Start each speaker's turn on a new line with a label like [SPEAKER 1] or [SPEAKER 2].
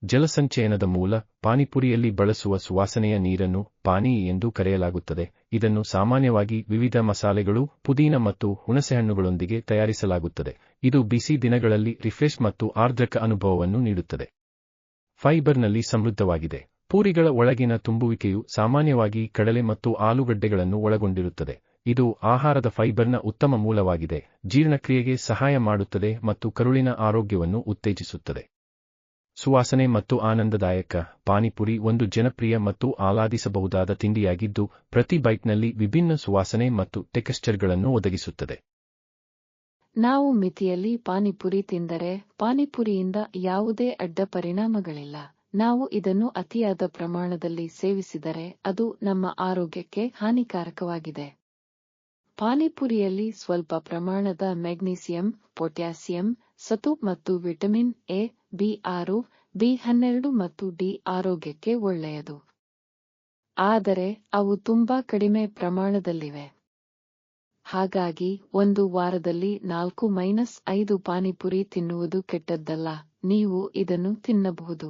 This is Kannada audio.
[SPEAKER 1] ಜಲಸಂಚಯನದ ಮೂಲ. ಪಾನಿಪುರಿಯಲ್ಲಿ ಬಳಸುವ ಸುವಾಸನೆಯ ನೀರನ್ನು ಪಾನಿ ಎಂದು ಕರೆಯಲಾಗುತ್ತದೆ. ಇದನ್ನು ಸಾಮಾನ್ಯವಾಗಿ ವಿವಿಧ ಮಸಾಲೆಗಳು, ಪುದೀನ ಮತ್ತು ಹುಣಸೆಹಣ್ಣುಗಳೊಂದಿಗೆ ತಯಾರಿಸಲಾಗುತ್ತದೆ. ಇದು ಬಿಸಿ ದಿನಗಳಲ್ಲಿ ರಿಫ್ರೆಶ್ ಮತ್ತು ಆರ್ದ್ರಕ ಅನುಭವವನ್ನು ನೀಡುತ್ತದೆ. ಫೈಬರ್ನಲ್ಲಿ ಸಮೃದ್ಧವಾಗಿದೆ. ಪೂರಿಗಳ ಒಳಗಿನ ತುಂಬುವಿಕೆಯು ಸಾಮಾನ್ಯವಾಗಿ ಕಡಲೆ ಮತ್ತು ಆಲೂಗಡ್ಡೆಗಳನ್ನು ಒಳಗೊಂಡಿರುತ್ತದೆ. ಇದು ಆಹಾರದ ಫೈಬರ್ನ ಉತ್ತಮ ಮೂಲವಾಗಿದೆ, ಜೀರ್ಣಕ್ರಿಯೆಗೆ ಸಹಾಯ ಮಾಡುತ್ತದೆ ಮತ್ತು ಕರುಳಿನ ಆರೋಗ್ಯವನ್ನು ಉತ್ತೇಜಿಸುತ್ತದೆ. ಸುವಾಸನೆ ಮತ್ತು ಆನಂದದಾಯಕ. ಪಾನಿಪುರಿ ಒಂದು ಜನಪ್ರಿಯ ಮತ್ತು ಆಹ್ಲಾದಿಸಬಹುದಾದ ತಿಂಡಿಯಾಗಿದ್ದು, ಪ್ರತಿ ಬೈಟ್ನಲ್ಲಿ ವಿಭಿನ್ನ ಸುವಾಸನೆ ಮತ್ತು ಟೆಕ್ಸ್ಚರ್ಗಳನ್ನು ಒದಗಿಸುತ್ತದೆ.
[SPEAKER 2] ನಾವು ಮಿತಿಯಲ್ಲಿ ಪಾನಿಪುರಿ ತಿಂದರೆ ಪಾನಿಪುರಿಯಿಂದ ಯಾವುದೇ ಅಡ್ಡ ಪರಿಣಾಮಗಳಿಲ್ಲ. ನಾವು ಇದನ್ನು ಅತಿಯಾದ ಪ್ರಮಾಣದಲ್ಲಿ ಸೇವಿಸಿದರೆ ಅದು ನಮ್ಮ ಆರೋಗ್ಯಕ್ಕೆ ಹಾನಿಕಾರಕವಾಗಿದೆ. ಪಾನಿಪುರಿಯಲ್ಲಿ ಸ್ವಲ್ಪ ಪ್ರಮಾಣದ ಮೆಗ್ನೀಸಿಯಂ, ಪೊಟ್ಯಾಸಿಯಂ, ಸತು ಮತ್ತು ವಿಟಮಿನ್ ಎ, ಬಿ6, ಬಿ12 ಮತ್ತು ಡಿ ಆರೋಗ್ಯಕ್ಕೆ ಒಳ್ಳೆಯದು. ಆದರೆ ಅವು ತುಂಬಾ ಕಡಿಮೆ ಪ್ರಮಾಣದಲ್ಲಿವೆ. ಹಾಗಾಗಿ ಒಂದು ವಾರದಲ್ಲಿ 4-5 ಪಾನಿಪುರಿ ತಿನ್ನುವುದು ಕೆಟ್ಟದ್ದಲ್ಲ. ನೀವು ಇದನ್ನು ತಿನ್ನಬಹುದು.